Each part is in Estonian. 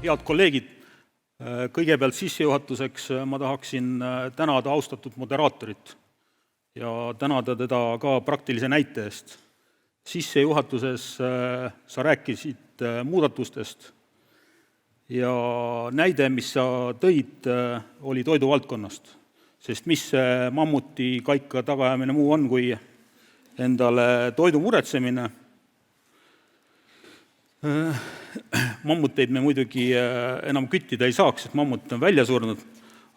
Head kolleegid, kõigepealt sissejuhatuseks ma tahaksin tänada austatud moderaatorit ja tänada teda ka praktilise näite eest. Sissejuhatuses sa rääkisid muudatustest ja näide, mis sa tõid, oli toiduvaldkonnast, sest mis see mammuti kaika tagaajamine muu on, kui endale toidu muretsemine. Mammuteid me muidugi enam küttida ei saaks, sest mammut on välja surnud,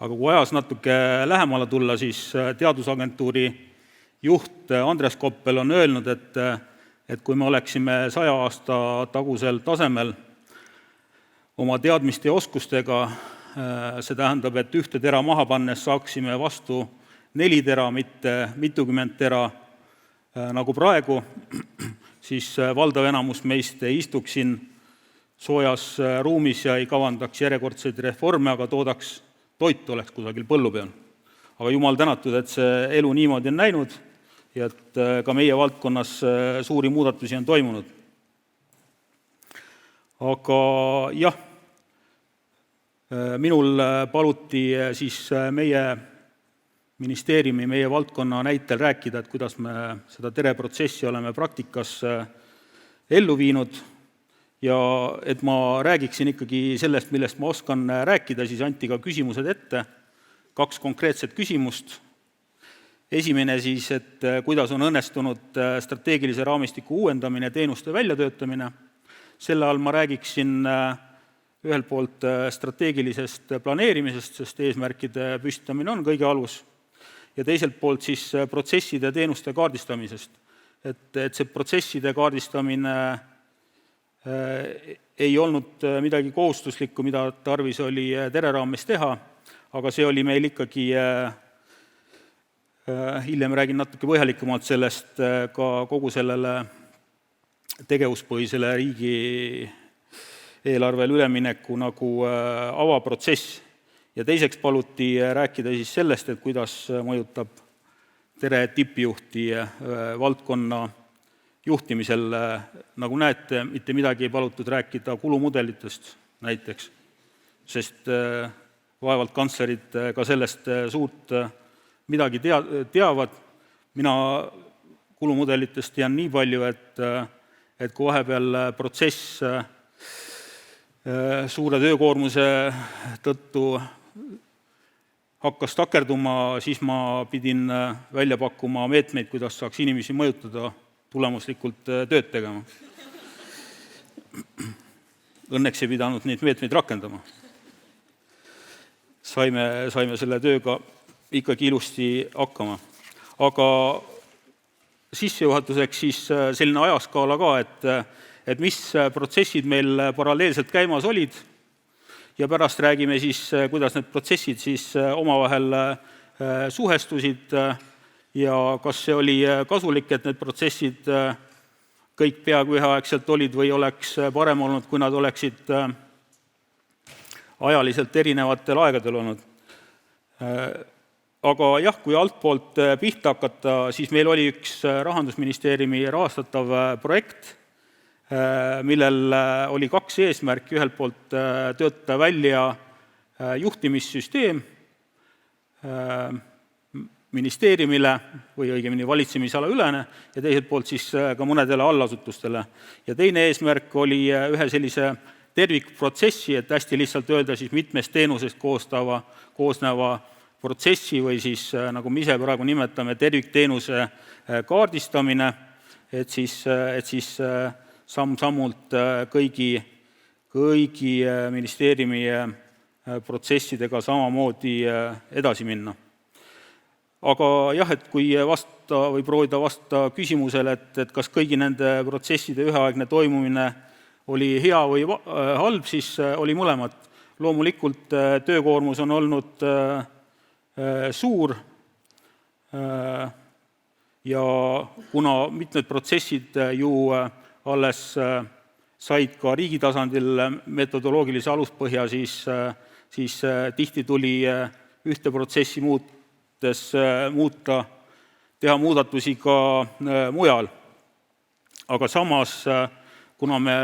aga kui ajas natuke lähemale tulla, siis teadusagentuuri juht Andres Koppel on öelnud, et kui me oleksime 100 aasta tagusel tasemel oma teadmiste ja oskustega, see tähendab, et ühte tera maha pannes saaksime vastu 4 tera, mitte mitukümmend tera nagu praegu, siis valdav enamus meist ei istuks siin soojas ruumis ja ei kavandaks järjekordseid reforme, aga toit oleks kusagil põllu peal. Aga jumal tänatud, et see elu niimoodi on näinud ja et ka meie valdkonnas suuri muudatusi on toimunud. Aga jah, minul paluti siis meie ministeeriumi, meie valdkonna näitel rääkida, et kuidas me seda tereprotsessi oleme praktikas ellu viinud ja et ma räägiksin ikkagi sellest, millest ma oskan rääkida, siis anti ka küsimused ette, 2 konkreetset küsimust. Esimene siis, et kuidas on õnnestunud strateegilise raamistiku uuendamine ja teenuste väljatöötamine. Selle all ma räägiksin ühelt poolt strateegilisest planeerimisest, sest eesmärkide püstitamine on kõige alus, ja teiselt poolt siis protsesside ja teenuste kaardistamisest. Et see protsesside kaardistamine ei olnud midagi kohustuslikku, mida tarvis oli tere raames teha, aga see oli meil ikkagi, hiljem räägin natuke põhjalikumalt sellest, ka kogu sellele tegevuspõhisele riigi eelarvele ülemineku nagu avaprotsess. Ja teiseks paluti rääkida siis sellest, et kuidas mõjutab tere tippjuhti valdkonna juhtimisel. Nagu näete, mitte midagi ei palutud rääkida kulumudelitest näiteks, sest vaevalt kantslerid ka sellest suurt midagi teavad. Mina kulumudelitest tean nii palju, et kui vahepeal protsess suure töökoormuse tõttu hakkas takerduma, siis ma pidin välja pakkuma meetmeid, kuidas saaks inimesi mõjutada tulemuslikult tööd tegema. Õnneks ei pidanud neid meetmeid rakendama. Saime selle tööga ikkagi ilusti hakkama. Aga sissejuhatuseks siis selline ajaskaala ka, et mis protsessid meil paralleelselt käimas olid ja pärast räägime siis, kuidas need protsessid siis omavahel suhestusid ja kas see oli kasulik, et need protsessid kõik peaaegu üheaegselt olid või oleks parem olnud, kui nad oleksid ajaliselt erinevatel aegadel olnud. Aga jah, kui altpoolt pihta hakata, siis meil oli üks Rahandusministeeriumi rahastatav projekt, millel oli 2 eesmärki, ühelt poolt töötada välja juhtimissüsteem ministeeriumile või õigemini valitsemisala ülene ja teiselt poolt siis ka mõnedele allasutustele. Ja teine eesmärk oli ühe sellise tervikprotsessi, et hästi lihtsalt öelda siis mitmest teenusest koosneva protsessi või siis, nagu me ise praegu nimetame, tervikteenuse kaardistamine, et siis samm-sammult kõigi ministeeriumi protsessidega samamoodi edasi minna. Aga jah, et kui proovida vastata küsimusele, et kas kõigi nende protsesside üheaegne toimumine oli hea või halb, siis oli mõlemat. Loomulikult töökoormus on olnud suur ja kuna mitmed protsessid ju alles said ka riigi tasandil metodoloogilise aluspõhja, siis tihti tuli ühte protsessi teha muudatusi ka mujal. Aga samas, kuna me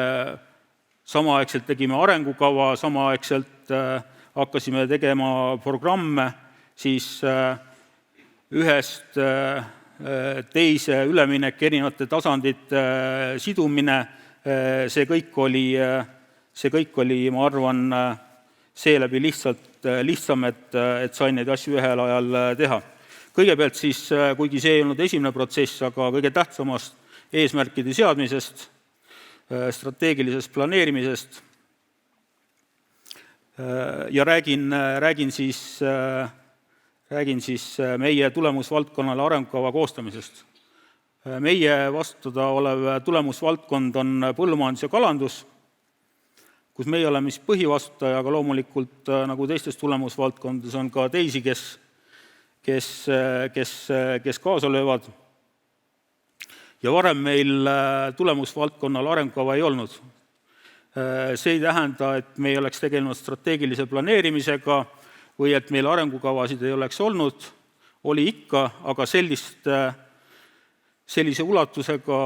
samaaegselt tegime arengukava, samaaegselt hakkasime tegema programme, siis ühest teise üleminek, erinevate tasandite sidumine, see kõik oli, ma arvan, seeläbi lihtsam, et sain neid asju ühel ajal teha. Kõigepealt siis, kuigi see ei olnud esimene protsess, aga kõige tähtsamast eesmärkide seadmisest, strateegilisest planeerimisest ja räägin siis meie tulemusvaldkonnale arengukava koostamisest. Meie vastutada olev tulemusvaldkond on põllumajandus ja kalandus, kus meie oleme siis põhivastutaja, aga loomulikult nagu teistes tulemusvaldkondades on ka teisi, kes kaasa löövad. Ja varem meil tulemusvaldkonnal arengukava ei olnud. See ei tähenda, et me ei oleks tegelenud strateegilise planeerimisega või et meil arengukavasid ei oleks olnud, oli ikka, aga sellise ulatusega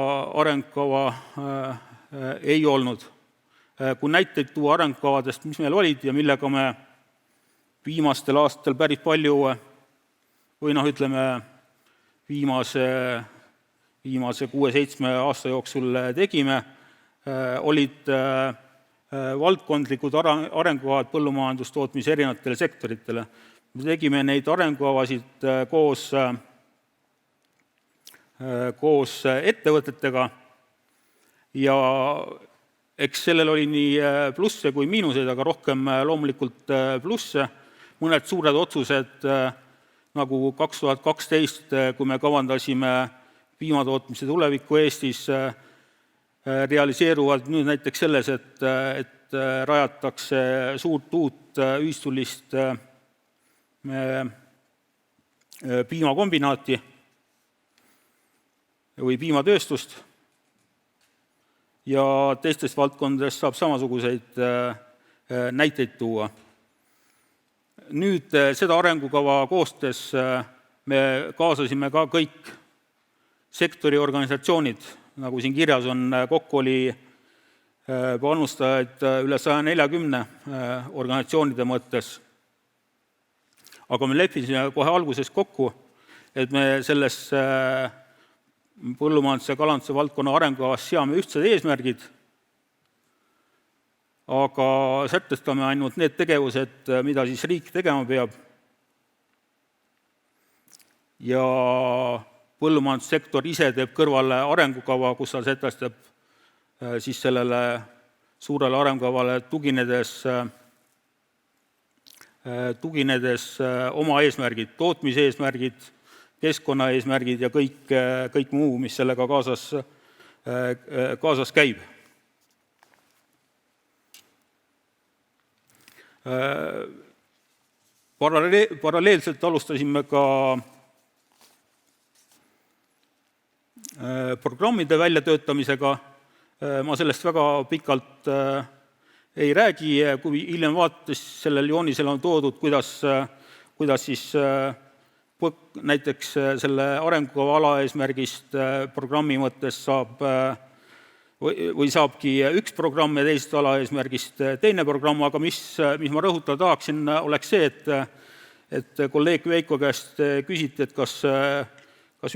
arengukava ei olnud. Kui näiteid tuua arengukavadest, mis meil olid ja millega me viimastel aastatel päris palju või viimase 6-7 aasta jooksul tegime, olid valdkondlikud arengukavad põllumajandustootmise erinevatele sektoritele. Me tegime neid arengukavasid koos ettevõtetega ja eks sellel oli nii plusse kui miinuseid, aga rohkem loomulikult plusse. Mõned suured otsused, nagu 2012, kui me kavandasime piimatootmise tulevikku Eestis, realiseeruvad nüüd näiteks selles, et rajatakse suurt uut ühistulist piimakombinaati või piimatööstust ja teistest valdkondadest saab samasuguseid näiteid tuua. Nüüd seda arengukava koostes me kaasasime ka kõik sektori organisatsioonid, nagu siin kirjas on, kokku oli panustajaid üle 140 organisatsioonide mõttes. Aga me leppisime kohe alguses kokku, et me selles põllumajanduse ja kalanduse valdkonna arengukavas seame ühtsed eesmärgid, aga sätestame ainult need tegevused, mida siis riik tegema peab. Ja põllumajandussektor ise teeb kõrvale arengukava, kus ta sätestab siis sellele suurele arengukavale tuginedes oma eesmärgid, tootmiseesmärgid, keskkonnaeesmärgid ja kõik muu, mis sellega kaasas käib. Paralleelselt alustasime ka programmide väljatöötamisega. Ma sellest väga pikalt ei räägi, kui hiljem vaadates sellel joonisel on toodud, kuidas siis näiteks selle arengukava alaeesmärgist programmi mõttes saabki üks programm ja teisest alaeesmärgist teine programm, aga mis ma rõhutada tahaksin, oleks see, et kolleeg Veiko käest küsiti, et kas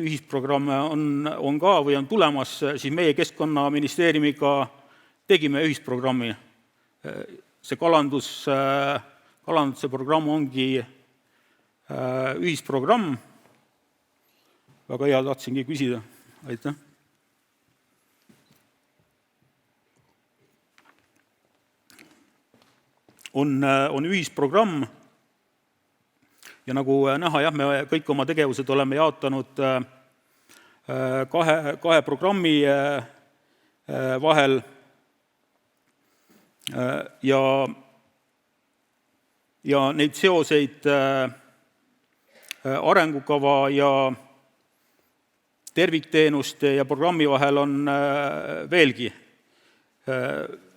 ühisprogramme on ka või on tulemas, siis meie Keskkonnaministeeriumiga tegime ühisprogrammi. See kalanduse programm ongi ühisprogramm. Väga hea, tahtsingi küsida. Aitäh. On ühisprogramm ja nagu näha, me kõik oma tegevused oleme jaotanud kahe programmi vahel ja neid seoseid arengukava ja tervikteenuste ja programmi vahel on veelgi.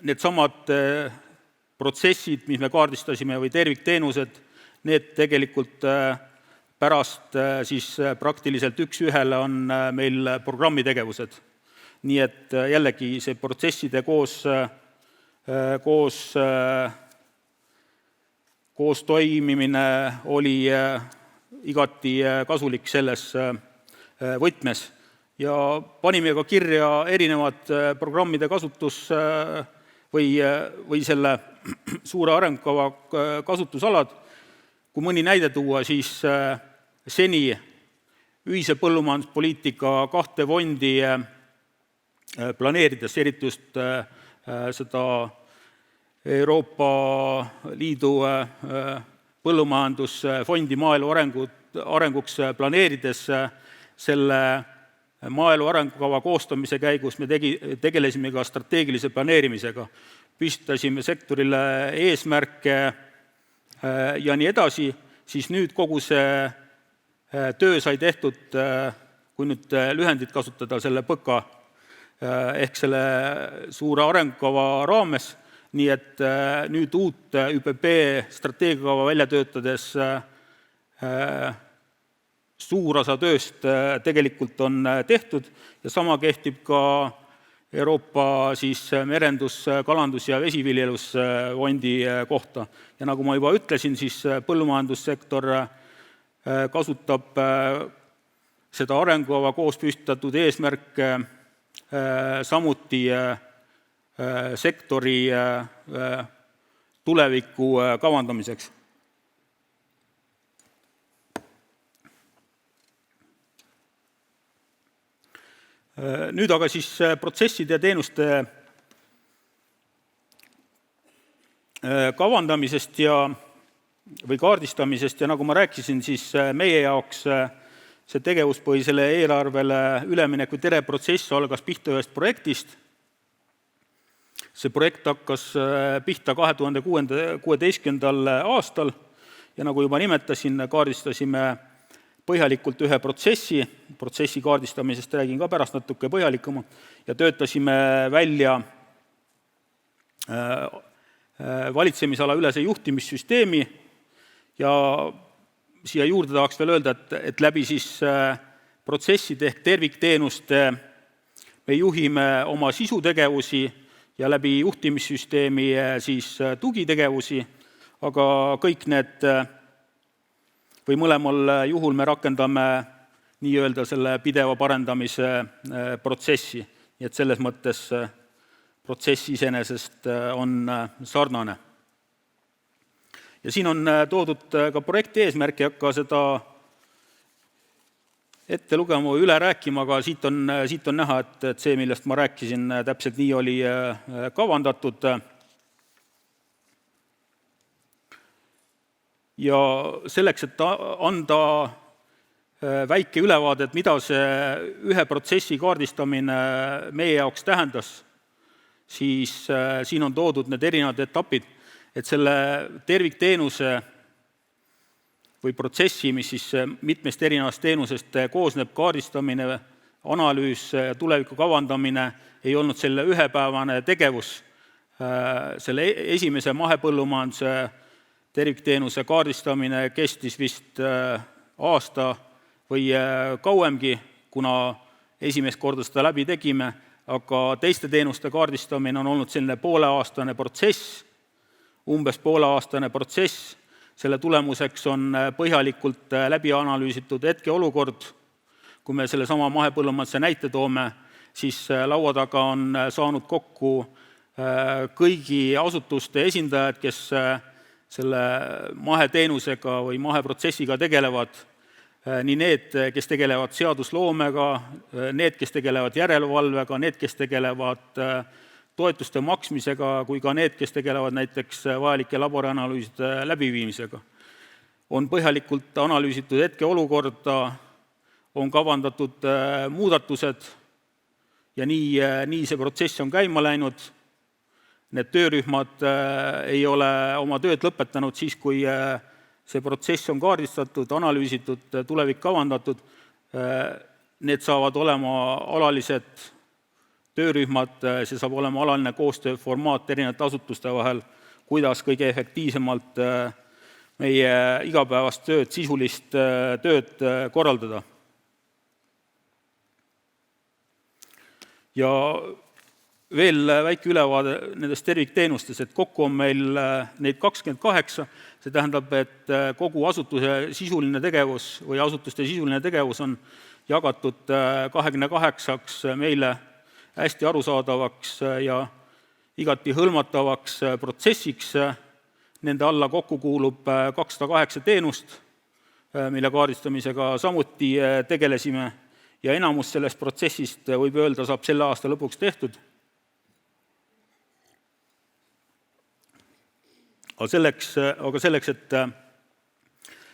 Needsamad protsessid, mis me kaardistasime või tervikteenused, need tegelikult pärast siis praktiliselt üks-ühele on meil programmi tegevused. Nii et jällegi see protsesside koos toimimine oli igati kasulik selles võtmes. Ja panime ka kirja erinevad programmide kasutus või selle suure arengukava kasutusalad. Kui mõni näide tuua, siis seni ühise põllumajanduspoliitika 2 fondi planeerides, eriti just seda Euroopa Liidu põllumajandusfondi maaelu arenguks planeerides, selle maaelu arengukava koostamise käigus me tegelesime ka strateegilise planeerimisega. Püstitasime sektorile eesmärke ja nii edasi, siis nüüd kogu see töö sai tehtud, kui nüüd lühendit kasutada, selle PõKa ehk selle suure arengukava raames, nii et nüüd uut ÜPP strateegiakava välja töötades suur osa tööst tegelikult on tehtud ja sama kehtib ka Euroopa merendus-, kalandus- ja vesiviljelusfondi kohta. Ja nagu ma juba ütlesin, siis põllumajandussektor kasutab seda arengukava koos püstitatud eesmärke samuti sektori tuleviku kavandamiseks. Nüüd aga siis protsesside ja teenuste kavandamisest või kaardistamisest ja nagu ma rääkisin, siis meie jaoks see tegevuspõhisele eelarvele ülemineku tereprotsess algas pihta ühest projektist. See projekt hakkas pihta 2016. aastal ja nagu juba nimetasin, kaardistasime põhjalikult ühe protsessi kaardistamisest räägin ka pärast natuke põhjalikumalt, ja töötasime välja valitsemisala ülese juhtimissüsteemi ja siia juurde tahaks veel öelda, et läbi siis protsesside ehk tervikteenuste me juhime oma sisutegevusi ja läbi juhtimissüsteemi siis tugitegevusi, aga kõik need või mõlemal juhul me rakendame nii-öelda selle pideva parendamise protsessi, nii et selles mõttes protsess iseenesest on sarnane. Ja siin on toodud ka projekti eesmärk, ei hakka seda ette lugema või üle rääkima, aga siit on näha, et see, millest ma rääkisin, täpselt nii oli kavandatud. Ja selleks, et anda väike ülevaade, et mida see ühe protsessi kaardistamine meie jaoks tähendas, siis siin on toodud need erinevad etapid, et selle tervikteenuse või protsessi, mis siis mitmest erinevast teenusest koosneb, kaardistamine, analüüs, tuleviku kavandamine ei olnud selle ühepäevane tegevus. Selle esimese mahepõllumajanduse tervikteenuse kaardistamine kestis vist aasta või kauemgi, kuna esimest korda seda läbi tegime, aga teiste teenuste kaardistamine on olnud selline pooleaastane protsess, umbes pooleaastane protsess. Selle tulemuseks on põhjalikult läbi analüüsitud hetkeolukord. Kui me selle sama mahepõllumajanduse näite toome, siis laua taga on saanud kokku kõigi asutuste esindajad, kes selle maheteenusega või maheprotsessiga tegelevad, nii need, kes tegelevad seadusloomega, need, kes tegelevad järelevalvega, need, kes tegelevad toetuste maksmisega, kui ka need, kes tegelevad näiteks vajalike laborianalüüside läbiviimisega. On põhjalikult analüüsitud hetkeolukorda, on kavandatud muudatused ja nii see protsess on käima läinud. Need töörühmad ei ole oma tööd lõpetanud siis, kui see protsess on kaardistatud, analüüsitud, tulevik kavandatud. Need saavad olema alalised töörühmad, see saab olema alaline koostööformaat erinevate asutuste vahel, kuidas kõige efektiivsemalt meie igapäevast tööd, sisulist tööd korraldada. Ja Veel väike ülevaade nendest tervikteenustest, et kokku on meil neid 28, see tähendab, et kogu asutuse sisuline tegevus või asutuste sisuline tegevus on jagatud 28 meile hästi arusaadavaks ja igati hõlmatavaks protsessiks. Nende alla kokku kuulub 208 teenust, mille kaardistamisega samuti tegelesime ja enamus sellest protsessist, võib öelda, saab selle aasta lõpuks tehtud. Aga selleks,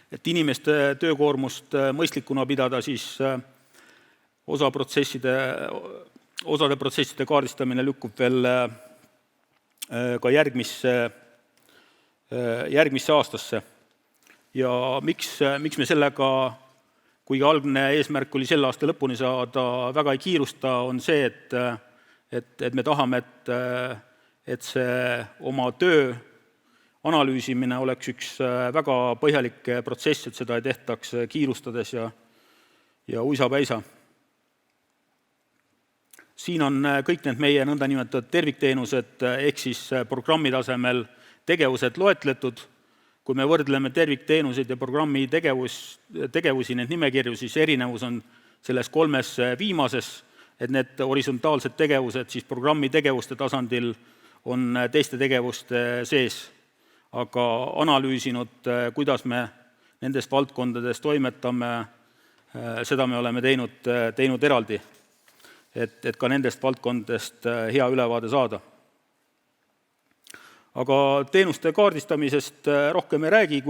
et inimeste töökoormust mõistlikuna pidada, siis osade protsesside kaardistamine lükkub veel ka järgmisse aastasse. Ja miks me sellega, kuigi algne eesmärk oli selle aasta lõpuni saada, väga ei kiirusta, on see, et me tahame, et see oma töö analüüsimine oleks üks väga põhjalik protsess, et seda ei tehtaks kiirustades ja uisapäisa. Siin on kõik need meie nõndanimetatud tervikteenused ehk siis programmi tasemel tegevused loetletud. Kui me võrdleme tervikteenuseid ja programmi tegevusi, need nimekirju, siis erinevus on selles 3 viimases, et need horisontaalsed tegevused siis programmi tegevuste tasandil on teiste tegevuste sees. Aga analüüsinud, kuidas me nendest valdkondadest toimetame, seda me oleme teinud eraldi, et ka nendest valdkondadest hea ülevaade saada. Aga teenuste kaardistamisest rohkem ei räägi,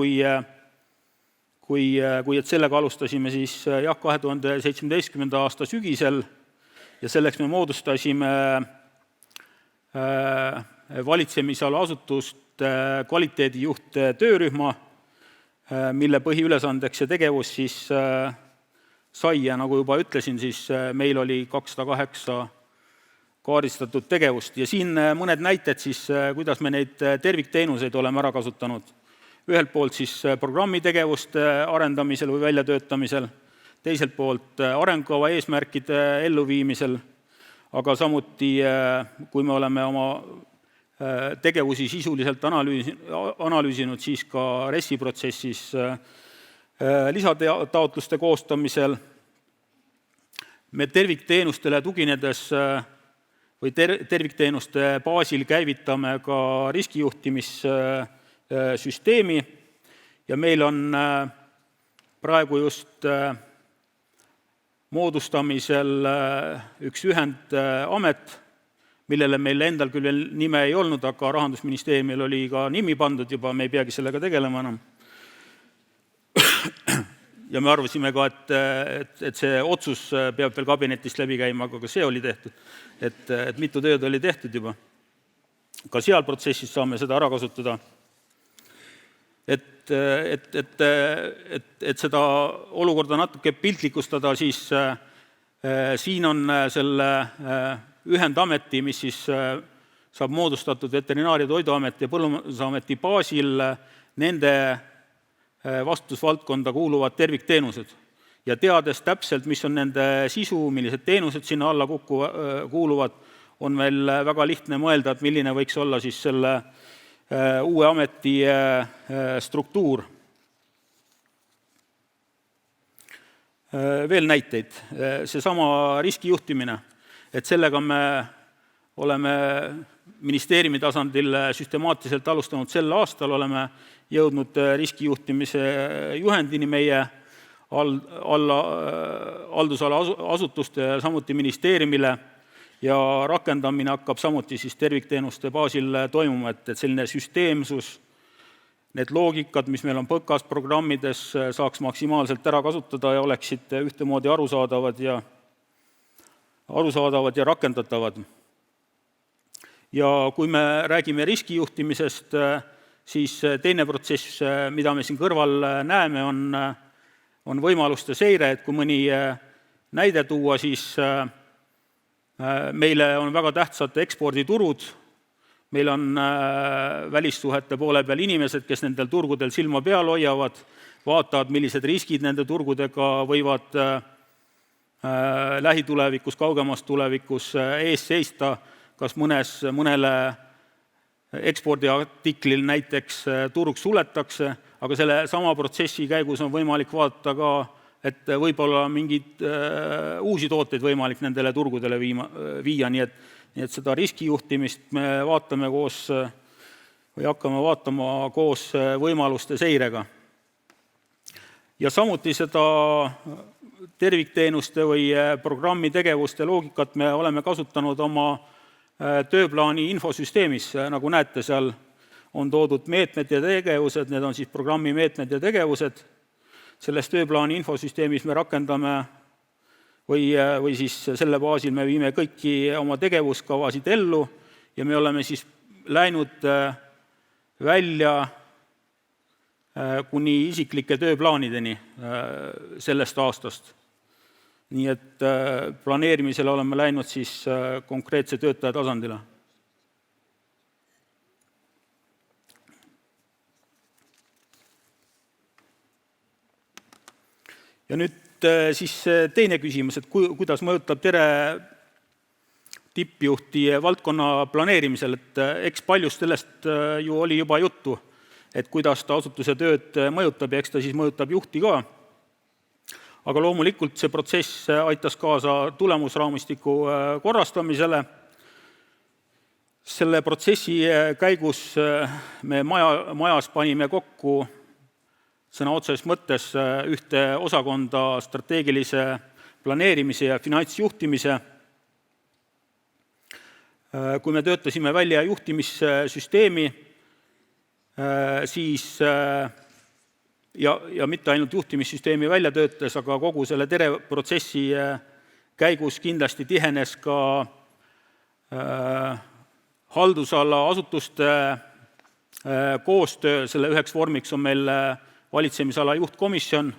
kui et sellega alustasime siis 2017. aasta sügisel ja selleks me moodustasime valitsemisala asutust kvaliteedijuht töörühma, mille põhiülesandeks ja tegevus siis sai ja nagu juba ütlesin, siis meil oli 208 kaardistatud tegevust ja siin mõned näited siis, kuidas me neid tervikteenuseid oleme ära kasutanud. Ühelt poolt siis programmi tegevuste arendamisel või väljatöötamisel, teiselt poolt arengukava eesmärkide elluviimisel, aga samuti, kui me oleme oma tegevusi sisuliselt analüüsinud, siis ka RES-i protsessis lisataotluste koostamisel. Me tervikteenustele tuginedes või tervikteenuste baasil käivitame ka riskijuhtimissüsteemi ja meil on praegu just moodustamisel üks ühendamet, millele meil endal küll veel nime ei olnud, aga Rahandusministeeriumil oli ka nimi pandud juba, me ei peagi sellega tegelema enam. Ja me arvasime ka, et see otsus peab veel kabinetist läbi käima, aga ka see oli tehtud, et mitu tööd oli tehtud juba. Ka seal protsessis saame seda ära kasutada. Et seda olukorda natuke piltlikustada, siis siin on selle ühendameti, mis siis saab moodustatud Veterinaar- ja Toiduameti ja Põllumajandusameti baasil nende vastutusvaldkonda kuuluvad tervikteenused. Ja teades täpselt, mis on nende sisu, millised teenused sinna alla kuuluvad, on meil väga lihtne mõelda, et milline võiks olla siis selle uue ameti struktuur. Veel näiteid. Seesama riskijuhtimine. Et sellega me oleme ministeeriumi tasandil süstemaatiliselt alustanud sel aastal, oleme jõudnud riskijuhtimise juhendini meie haldusala asutuste ja samuti ministeeriumile ja rakendamine hakkab samuti siis tervikteenuste baasil toimuma, et selline süsteemsus, need loogikad, mis meil on PõKas programmides, saaks maksimaalselt ära kasutada ja oleksid ühtemoodi arusaadavad ja rakendatavad. Ja kui me räägime riskijuhtimisest, siis teine protsess, mida me siin kõrval näeme, on võimaluste seire, et kui mõni näide tuua, siis meile on väga tähtsad eksporditurud, meil on välissuhete poole peal inimesed, kes nendel turgudel silma peal hoiavad, vaatavad, millised riskid nende turgudega võivad lähitulevikus, kaugemas tulevikus ees seista, kas mõnele ekspordiartiklil näiteks turg suletakse, aga selle sama protsessi käigus on võimalik vaadata ka, et võib-olla mingeid uusi tooteid võimalik nendele turgudele viia, nii et seda riskijuhtimist me vaatame koos või hakkame vaatama koos võimaluste seirega. Ja samuti seda tervikteenuste või programmi tegevuste loogikat me oleme kasutanud oma tööplaani infosüsteemis, nagu näete, seal on toodud meetmed ja tegevused, need on siis programmi meetmed ja tegevused. Selles tööplaani infosüsteemis me rakendame või siis selle baasil me viime kõiki oma tegevuskavasid ellu ja me oleme siis läinud välja kuni isiklike tööplaanideni sellest aastast. Nii et planeerimisele oleme läinud siis konkreetse töötaja tasandile. Ja nüüd siis teine küsimus, et kuidas mõjutab TERE tippjuhti valdkonna planeerimisel, et eks paljust sellest ju oli juba juttu, et kuidas ta asutuse tööd mõjutab ja eks ta siis mõjutab juhti ka. Aga loomulikult see protsess aitas kaasa tulemusraamistiku korrastamisele. Selle protsessi käigus me majas panime kokku sõna otseses mõttes ühte osakonda strateegilise planeerimise ja finantsjuhtimise. Kui me töötasime välja juhtimissüsteemi, siis ja mitte ainult juhtimissüsteemi välja töötas, aga kogu selle TERE protsessi käigus kindlasti tihenes ka haldusala asutuste koostöö. Selle üheks vormiks on meil valitsemisala juhtkomisjon,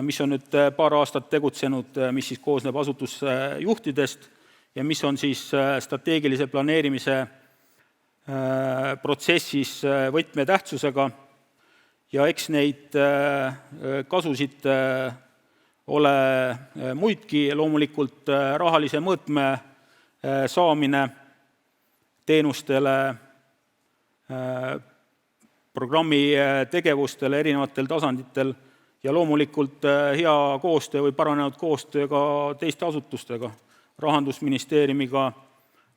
mis on nüüd paar aastat tegutsenud, mis siis koosneb asutusjuhtidest ja mis on siis strateegilise planeerimise protsessis võtmetähtsusega. Ja eks neid kasusid ole muidki, loomulikult rahalise mõõtme saamine teenustele, programmi tegevustele erinevatel tasanditel ja loomulikult hea koostöö või paranenud koostöö ka teiste asutustega, Rahandusministeeriumiga,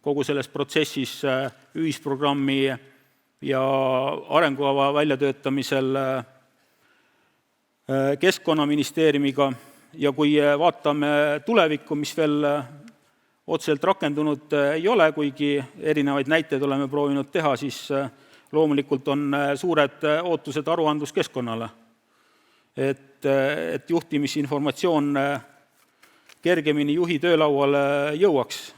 kogu selles protsessis ühisprogrammi ja arengukava väljatöötamisel Keskkonnaministeeriumiga ja kui vaatame tulevikku, mis veel otseselt rakendunud ei ole, kuigi erinevaid näiteid oleme proovinud teha, siis loomulikult on suured ootused aruandluskeskkonnale, et juhtimisinformatsioon kergemini juhi töölauale jõuaks.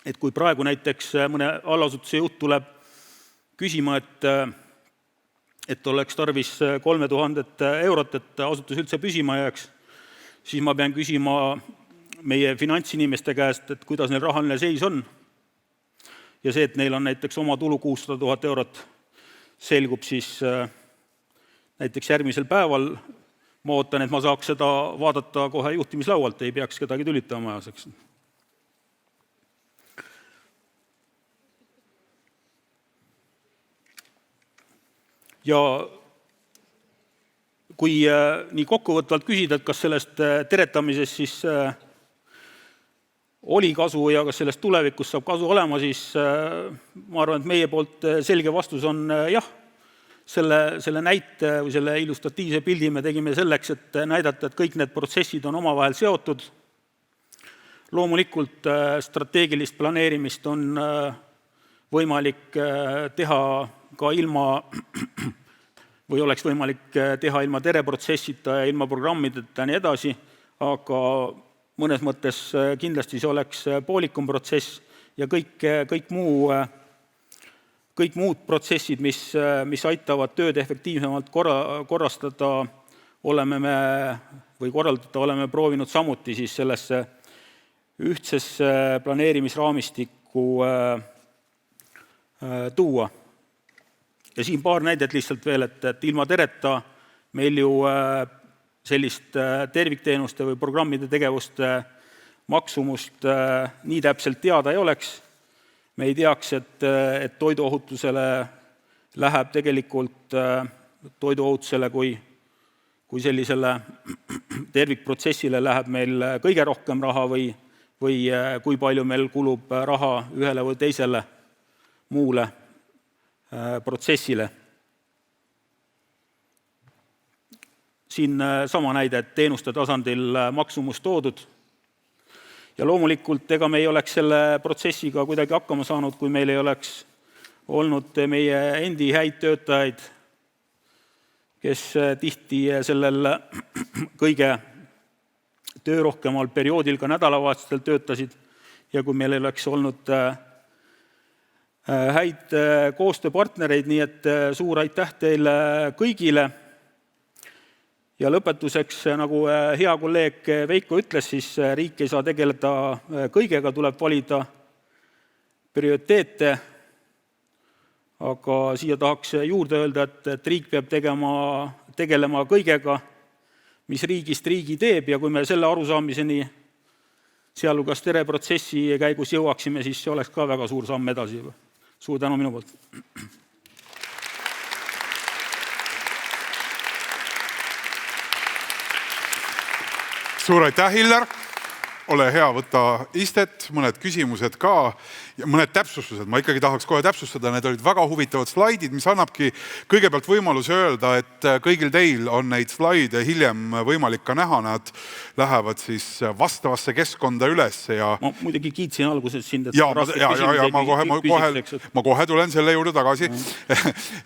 Et kui praegu näiteks mõne allasutuse juht tuleb küsima, et oleks tarvis 3000 eurot, et asutus üldse püsima jääks, siis ma pean küsima meie finantsinimeste käest, et kuidas neil rahaline seis on. Ja see, et neil on näiteks oma tulu 600 000 eurot, selgub siis näiteks järgmisel päeval. Ma ootan, et ma saaks seda vaadata kohe juhtimislaualt, ei peaks kedagi tülitama ajaseks. Ja kui nii kokkuvõtvalt küsida, et kas sellest teretamisest siis oli kasu ja kas sellest tulevikus saab kasu olema, siis ma arvan, et meie poolt selge vastus on jah. Selle näite või selle illustratiivse pildi me tegime selleks, et näidata, et kõik need protsessid on omavahel seotud. Loomulikult strateegilist planeerimist on võimalik teha ka ilma või oleks võimalik teha ilma TERE protsessita ja ilma programmideta ja nii edasi, aga mõnes mõttes kindlasti see oleks poolikum protsess ja kõik muud protsessid, mis aitavad tööd efektiivsemalt korrastada, oleme proovinud samuti siis sellesse ühtsesse planeerimisraamistikku tuua. Ja siin paar näidet lihtsalt veel, et ilma TEREta meil ju sellist tervikteenuste või programmide tegevuste maksumust nii täpselt teada ei oleks. Me ei teaks, et toiduohutusele läheb tegelikult toiduohutusele kui sellisele tervikprotsessile läheb meil kõige rohkem raha või kui palju meil kulub raha ühele või teisele muule protsessile. Siin sama näide, et teenuste tasandil maksumus toodud. Ja loomulikult ega me ei oleks selle protsessiga kuidagi hakkama saanud, kui meil ei oleks olnud meie endi häid töötajaid, kes tihti sellel kõige töörohkemal perioodil ka nädalavahetustel töötasid ja kui meil ei oleks olnud häid koostööpartnereid, nii et suur aitäh teile kõigile. Ja lõpetuseks, nagu hea kolleeg Veiko ütles, siis riik ei saa tegeleda kõigega, tuleb valida prioriteete. Aga siia tahaks juurde öelda, et riik peab tegelema kõigega, mis riigist riigi teeb ja kui me selle arusaamiseni sealhulgas tereprotsessi käigus jõuaksime, siis see oleks ka väga suur samm edasi. Suur tänu minu poolt. Suur aitäh, Hillar! Ole hea, võtta istet, mõned küsimused ka ja mõned täpsustused. Ma ikkagi tahaks kohe täpsustada, need olid väga huvitavad slaidid, mis annabki kõigepealt võimaluse öelda, et kõigil teil on neid slaide hiljem võimalik ka näha, nad lähevad siis vastavasse keskkonda üles. Ja ma muidugi kiitsin alguses sind, et ma kohe tulen selle juurde tagasi.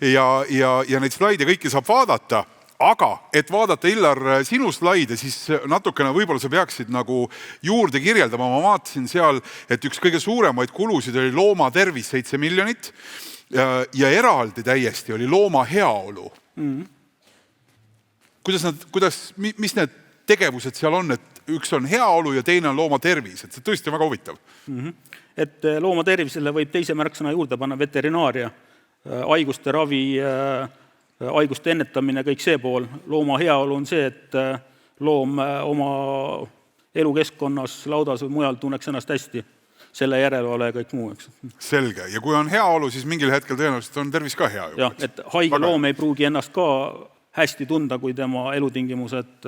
ja neid slaide kõiki saab vaadata. Aga, et vaadata, Hillar, sinu slaide, siis natukene võib-olla sa peaksid nagu juurde kirjeldama. Ma vaatasin seal, et üks kõige suuremaid kulusid oli looma tervis 7 miljonit ja eraldi täiesti oli looma heaolu. Mis need tegevused seal on, et üks on heaolu ja teine on looma tervis? Et see tõesti on väga huvitav. Et looma tervisele võib teise märksõna juurde panna veterinaaria, haiguste ravi, haiguste ennetamine, kõik see pool. Looma heaolu on see, et loom oma elukeskkonnas, laudas või mujal tunneks ennast hästi. Selle järelevalve ja kõik muu. Eks. Selge. Ja kui on heaolu, siis mingil hetkel tõenäoliselt on tervis ka hea. Jah, et haige loom ei pruugi ennast ka hästi tunda, kui tema elutingimused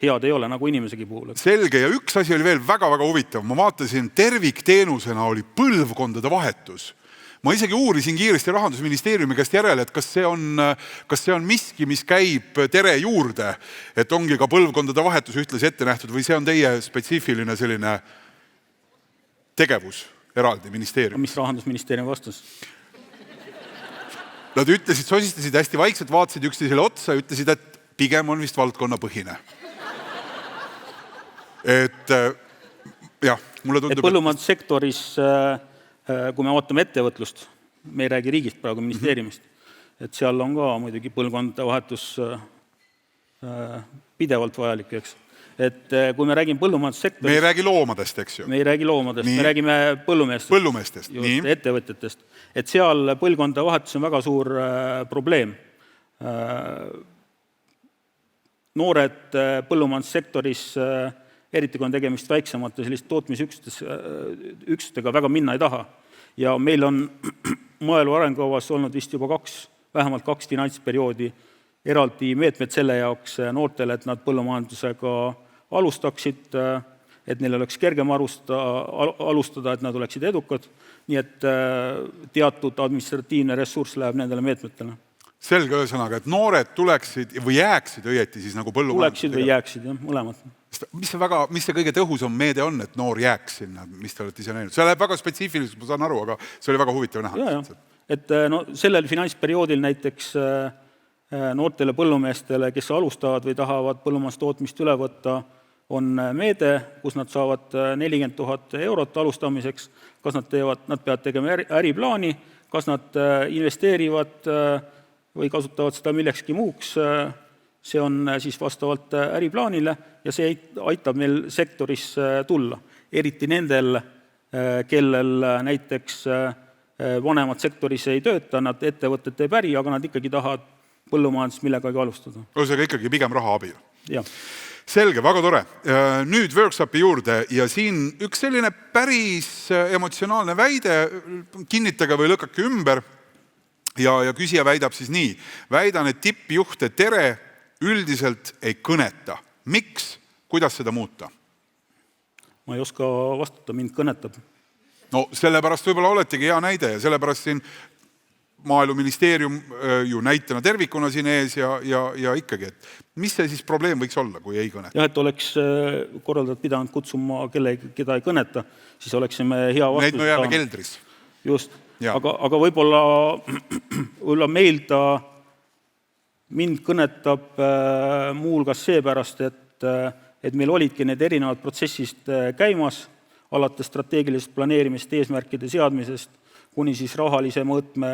head ei ole, nagu inimesegi puhul. Selge. Ja üks asi oli veel väga-väga huvitav. Ma vaatasin, tervikteenusena oli põlvkondade vahetus. Ma isegi uurisin kiiresti Rahandusministeeriumi käest järele, et kas see on miski, mis käib tere juurde, et ongi ka põlvkondade vahetus ühtlasi ette nähtud või see on teie spetsiifiline selline tegevus eraldi ministeerium? Mis Rahandusministeerium vastas? Nad ütlesid, sosistasid hästi vaikselt, vaatasid üksteisele otsa ja ütlesid, et pigem on vist valdkonnapõhine. Et jah, mulle tundub, et põllumajandussektoris kui me vaatame ettevõtlust, me ei räägi riigist praegu ministeeriumist, et seal on ka muidugi põlvkondade vahetus pidevalt vajalik, eks. Et kui me räägime põllumajandussektorist... Me ei räägi loomadest, eks ju? Me ei räägi loomadest, me räägime põllumeestest. Just, ettevõtetest. Et seal põlvkondade vahetus on väga suur probleem. Noored põllumajandussektoris eriti kui on tegemist väiksemate sellist tootmisüksustega väga minna ei taha. Ja meil on maaelu arengukavas olnud vist juba vähemalt 2 finantsperioodi eraldi meetmed selle jaoks noortele, et nad põllumajandusega alustaksid, et neil oleks kergem alustada, et nad oleksid edukad. Nii et teatud administratiivne ressurss läheb nendele meetmetele. Selge ühesõnaga, et noored tuleksid või jääksid õieti siis nagu põllumajandus. Tuleksid või jääksid, jah, mõlemad. Mis see kõige tõhusam meede on, et noor jääks sinna, mis te olete ise näinud? See läheb väga spetsiifiliseks, ma saan aru, aga see oli väga huvitav näha. Et sellel finantsperioodil näiteks noortele põllumeestele, kes alustavad või tahavad põllumajandustootmist üle võtta, on meede, kus nad saavad 40 000 eurot alustamiseks. Kas nad peavad tegema äriplaani, kas nad investeerivad või kasutavad seda millekski muuks, see on siis vastavalt äriplaanile ja see aitab meil sektoris tulla. Eriti nendel, kellel näiteks vanemad sektoris ei tööta, nad ettevõtted teeb äri, aga nad ikkagi tahavad põllumajandust millegagi alustada. Ühesõnaga ikkagi pigem raha abil. Jah. Selge, väga tore. Nüüd workshopi juurde ja siin üks selline päris emotsionaalne väide, kinnitage või lükake ümber ja küsija väidab siis nii. Väidan, et tippjuhte tere üldiselt ei kõneta. Miks? Kuidas seda muuta? Ma ei oska vastata, mind kõnetab. No sellepärast võib-olla oletegi hea näide ja sellepärast siin Maaeluministeerium ju näitena tervikuna siin ees ja ikkagi, et mis see siis probleem võiks olla, kui ei kõneta? Jah, et oleks korraldajad pidanud kutsuma keda ei kõneta, siis oleksime hea vastus. Need me jääme keldris. Just, aga võib-olla mind kõnetab muuhulgas seepärast, et meil olidki need erinevad protsessist käimas, alates strateegilisest planeerimist, eesmärkide seadmisest, kuni siis rahalise mõõtme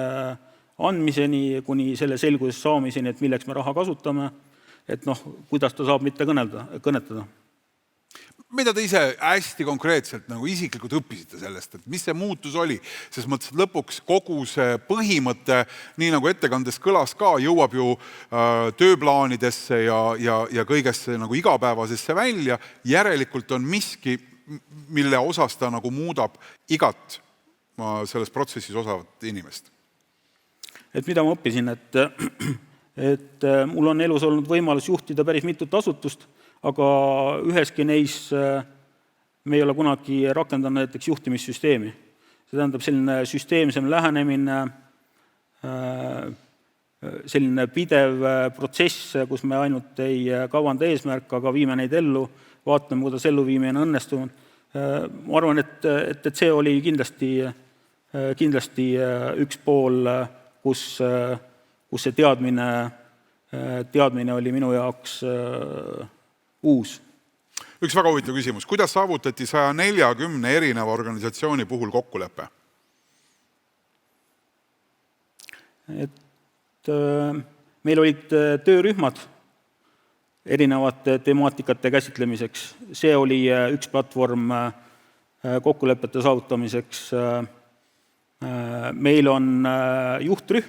andmiseni, kuni selle selguse saamiseni, et milleks me raha kasutame, et kuidas ta saab mitte kõnetada. Mida te ise hästi konkreetselt nagu isiklikult õppisite sellest, et mis see muutus oli? Sest mõttes lõpuks kogu see põhimõte, nii nagu ettekandes kõlas ka, jõuab ju tööplaanidesse ja kõigesse nagu igapäevasesse välja. Järelikult on miski, mille osas ta nagu muudab igat selles protsessis osavat inimest. Et mida ma õppisin, et mul on elus olnud võimalus juhtida päris mitut asutust, aga üheski neis me ei ole kunagi rakendanud näiteks juhtimissüsteemi. See tähendab selline süsteemsem lähenemine, selline pidev protsess, kus me ainult ei kavanda eesmärk, aga viime neid ellu, vaatame, kuidas elluviimine on õnnestunud. Ma arvan, et see oli kindlasti üks pool, kus see teadmine oli minu jaoks uus. Üks väga huvitav küsimus. Kuidas saavutati 140 erineva organisatsiooni puhul kokkulepe? Et meil olid töörühmad erinevate temaatikate käsitlemiseks. See oli üks platvorm kokkulepete saavutamiseks. Meil on juhtrühm,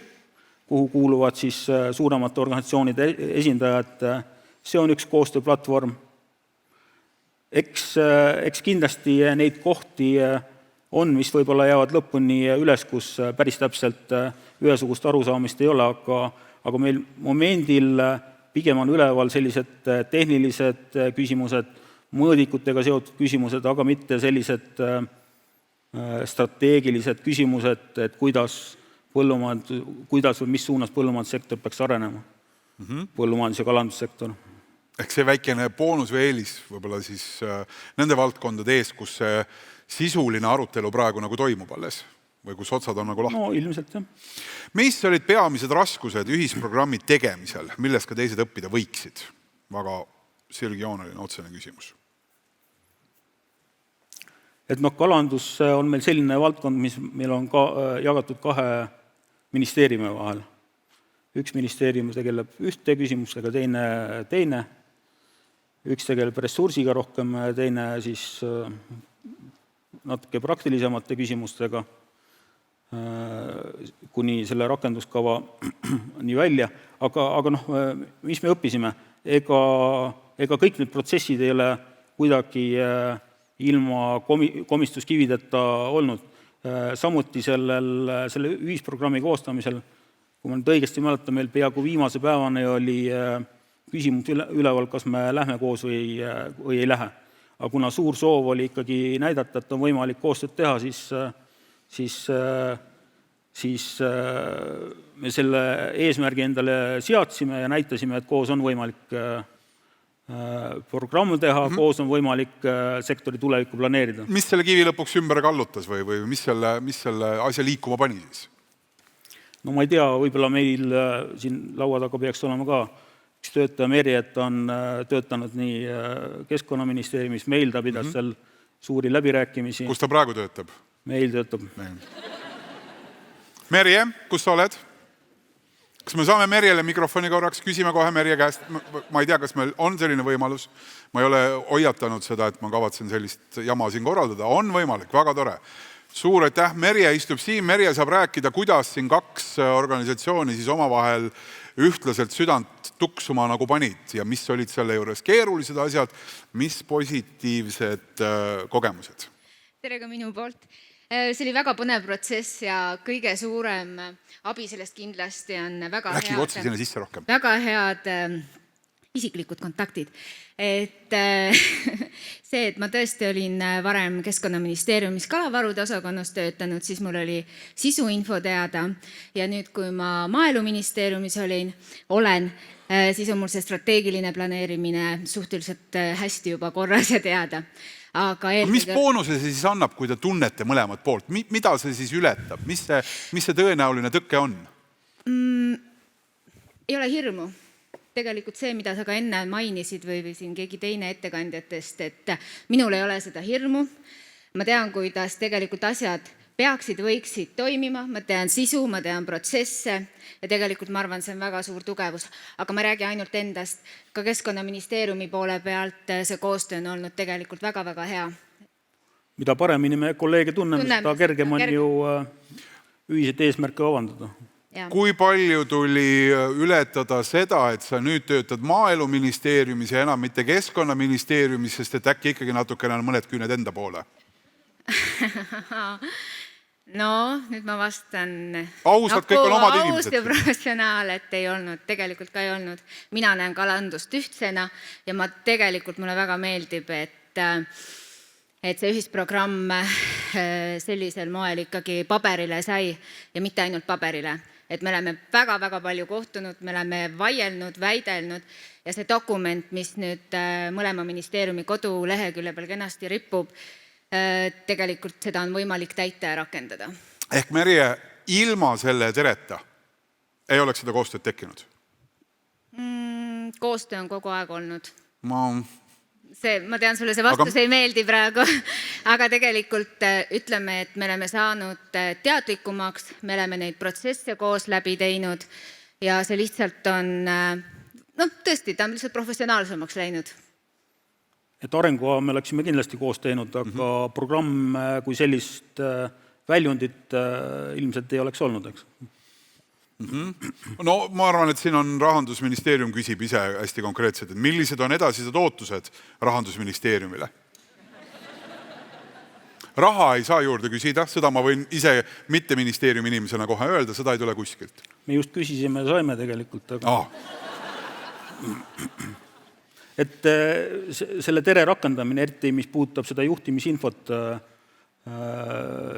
kuhu kuuluvad siis suuremate organisatsioonide esindajad. See on üks koostööplatvorm. Eks kindlasti neid kohti on, mis võib-olla jäävad lõpuni üles, kus päris täpselt ühesugust arusaamist ei ole, aga meil momendil pigem on üleval sellised tehnilised küsimused, mõõdikutega seotud küsimused, aga mitte sellised strateegilised küsimused, et kuidas või mis suunas põllumajandussektor peaks arenema. Põllumajandus- ja kalandussektor. Ehk see väikene boonus või eelis võib-olla siis nende valdkondade ees, kus see sisuline arutelu praegu nagu toimub alles või kus otsad on nagu lahti? No ilmselt jah. Mis olid peamised raskused ühisprogrammi tegemisel, milles ka teised õppida võiksid? Väga sirgjooneline otsene küsimus. Et kalandus on meil selline valdkond, mis meil on jagatud 2 ministeeriumi vahel. Üks ministeerium tegeleb ühte küsimustega, teine. Üks tegeleb ressursiga rohkem, teine siis natuke praktilisemate küsimustega kuni selle rakenduskava nii välja. Aga mis me õppisime? Ega kõik need protsessid ei ole kuidagi ilma komistuskivideta olnud. Samuti selle ühisprogrammi koostamisel, kui ma nüüd õigesti mäletan, meil peaaegu viimase päevani oli küsimus üleval, kas me lähme koos või ei lähe. Aga kuna suur soov oli ikkagi näidata, et on võimalik koostööd teha, siis me selle eesmärgi endale seadsime ja näitasime, et koos on võimalik programm teha, koos on võimalik sektori tulevikku planeerida. Mis selle kivi lõpuks ümber kallutas või mis selle asja liikuma pani siis? No ma ei tea, võib-olla meil siin laua taga peaks olema ka üks töötaja Meri, et on töötanud nii Keskkonnaministeeriumis, meil ta pidas seal suuri läbirääkimisi. Kus ta praegu töötab? Meil töötab. Merje, kus sa oled? Kas me saame Merjele mikrofoni korraks? Küsime kohe Merje käest. Ma ei tea, kas meil on selline võimalus. Ma ei ole hoiatanud seda, et ma kavatsen sellist jama siin korraldada. On võimalik, väga tore. Suur aitäh, Merje istub siin. Merje saab rääkida, kuidas siin kaks organisatsiooni siis omavahel ühtlaselt südant tuksuma nagu panid ja mis olid selle juures keerulised asjad, mis positiivsed kogemused. Tere ka minu poolt. See oli väga põnev protsess ja kõige suurem abi sellest kindlasti on Räägi otse sinna sisse rohkem. Väga head isiklikud kontaktid. Et see, et ma tõesti olin varem Keskkonnaministeeriumis kalavarude osakonnas töötanud, siis mul oli sisuinfo teada ja nüüd, kui ma Maaeluministeeriumis olen, siis on mul see strateegiline planeerimine suhteliselt hästi juba korras ja teada. Aga Mis boonuse see siis annab, kui te tunnete mõlemad poolt? Mida see siis ületab? Mis see tõenäoline tõkke on? Ei ole hirmu. Tegelikult see, mida sa ka enne mainisid või siin keegi teine ettekandjatest, et minul ei ole seda hirmu. Ma tean, kuidas tegelikult asjad võiksid toimima, ma tean sisu, ma tean protsesse ja tegelikult ma arvan, see on väga suur tugevus. Aga ma räägin ainult endast. Ka Keskkonnaministeeriumi poole pealt see koostöö on olnud tegelikult väga-väga hea. Mida paremini me kolleege tunneme, seda kergem on ju ühiseid eesmärke avandada. Kui palju tuli ületada seda, et sa nüüd töötad Maaeluministeeriumis ja enam mitte Keskkonnaministeeriumis, sest et äkki ikkagi natukene on mõned küüned enda poole? No, nüüd ma vastan. Ausalt, kõik on omad inimesed. Aus ja professionaal, et ei olnud, tegelikult ka ei olnud. Mina näen kalandust ühtsena ja mulle väga meeldib, et see ühisprogramm sellisel moel ikkagi paberile sai ja mitte ainult paberile. Et me oleme väga-väga palju kohtunud, me oleme vaielnud, väidelnud ja see dokument, mis nüüd mõlema ministeeriumi kodulehekülje peal kenasti ripub, tegelikult seda on võimalik täita ja rakendada. Ehk Merje, ilma selle tereta ei oleks seda koostööd tekkinud? Koostöö on kogu aeg olnud. Ma tean, sulle see vastus ei meeldi praegu, aga tegelikult ütleme, et me oleme saanud teadlikumaks, me oleme neid protsesse koos läbi teinud ja see lihtsalt on, tõesti, ta on lihtsalt professionaalsemaks läinud. Et arenguga me oleksime kindlasti koos teinud, aga programm kui sellist väljundit ilmselt ei oleks olnud, eks? No ma arvan, et siin on Rahandusministeerium küsib ise hästi konkreetselt, et millised on edasised ootused Rahandusministeeriumile? Raha ei saa juurde küsida, seda ma võin ise mitte ministeeriumi inimesena kohe öelda, seda ei tule kuskilt. Me just küsisime ja saime tegelikult. Et selle tere rakendamine, eriti mis puudutab seda juhtimisinfot,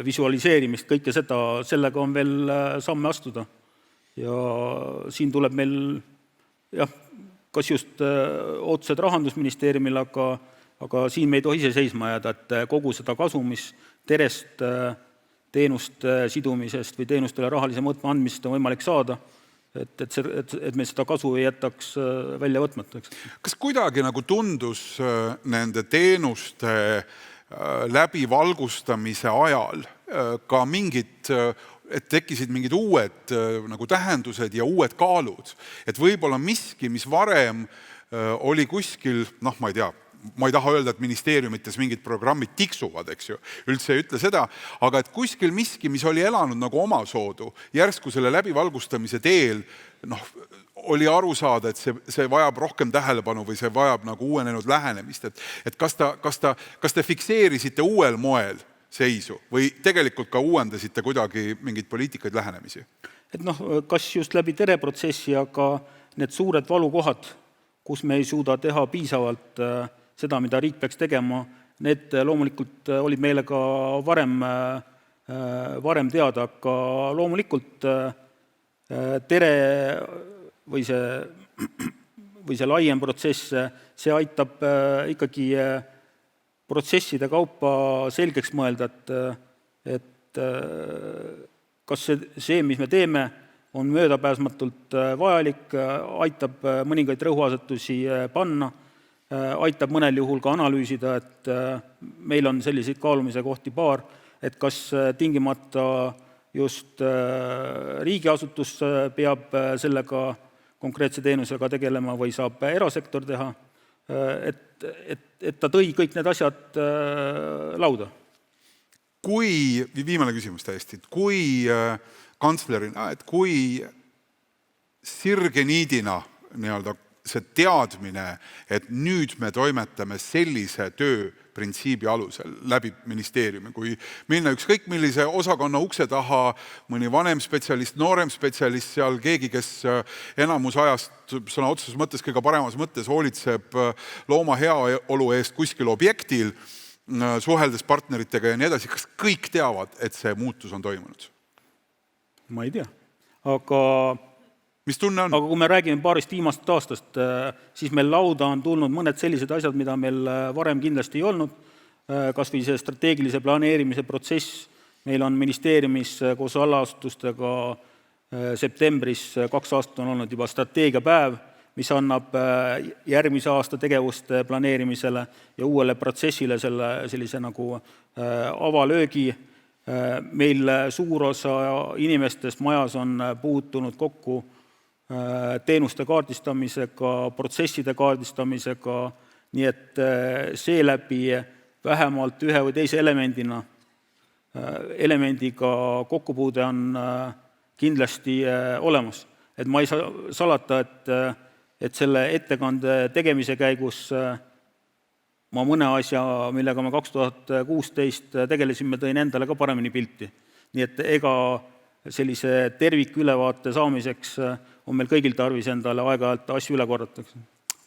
visualiseerimist, kõike seda, sellega on veel samme astuda. Ja siin tuleb meil kas just ootused Rahandusministeeriumil, aga siin me ei tohi ise seisma jääda, et kogu seda kasu, mis terest teenuste sidumisest või teenustele rahalise mõõtme andmisest on võimalik saada, et me seda kasu ei jätaks välja võtmata. Kas kuidagi nagu tundus nende teenuste läbivalgustamise ajal ka et tekkisid mingid uued nagu tähendused ja uued kaalud. Et võib-olla miski, mis varem oli kuskil, ma ei tea, ma ei taha öelda, et ministeeriumites mingid programmid tiksuvad, eks ju, üldse ei ütle seda, aga et kuskil miski, mis oli elanud nagu omasoodu, järsku selle läbivalgustamise teel, oli aru saada, et see vajab rohkem tähelepanu või see vajab nagu uuenenud lähenemist. Et kas te fikseerisite uuel moel seisu või tegelikult ka uuendasite kuidagi mingeid poliitikaid lähenemisi? Et kas just läbi tereprotsessi, aga need suured valukohad, kus me ei suuda teha piisavalt seda, mida riik peaks tegema, need loomulikult olid meile ka varem teada, aga loomulikult tere või see laiem protsess, see aitab ikkagi protsesside kaupa selgeks mõelda, et kas see, mis me teeme, on möödapääsmatult vajalik, aitab mõningaid rõhuasetusi panna, aitab mõnel juhul ka analüüsida, et meil on selliseid kaalumise kohti paar, et kas tingimata just riigiasutus peab sellega konkreetse teenusega tegelema või saab erasektor teha, et ta tõi kõik need asjad lauda. kui, viimane küsimus täiesti, kui kantslerina, et kui sirgeniidina nii-öelda see teadmine, et nüüd me toimetame sellise tööprintsiibi alusel läbi ministeeriumi, kui minna ükskõik millise osakonna ukse taha, mõni vanem spetsialist, noorem spetsialist, seal keegi, kes enamus ajast sõna otseses mõttes, kõige paremas mõttes hoolitseb looma heaolu eest kuskil objektil, suheldes partneritega ja nii edasi, kas kõik teavad, et see muutus on toimunud? Ma ei tea, aga mis tunne on? Aga kui me räägime paarist viimast aastast, siis meil lauda on tulnud mõned sellised asjad, mida meil varem kindlasti ei olnud. Kas või see strateegilise planeerimise protsess. Meil on ministeeriumis koos allaasutustega septembris 2 aastat on olnud juba strateegiapäev, mis annab järgmise aasta tegevuste planeerimisele ja uuele protsessile sellise nagu avalöögi. Meil suur osa inimestest majas on puutunud kokku teenuste kaardistamisega, protsesside kaardistamisega, nii et seeläbi vähemalt ühe või teise elemendiga kokkupuude on kindlasti olemas. Et ma ei saa salata, et selle ettekande tegemise käigus ma mõne asja, millega me 2016 tegelesime, tõin endale ka paremini pilti. Nii et ega sellise tervikülevaate saamiseks on meil kõigil tarvis endale aeg-ajalt asju üle korratakse.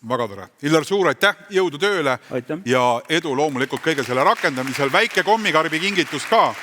Väga tore. Hillar, suur aitäh, jõudu tööle Aitäh. Ja edu loomulikult kõige selle rakendamisel. Väike kommikarbi kingitus ka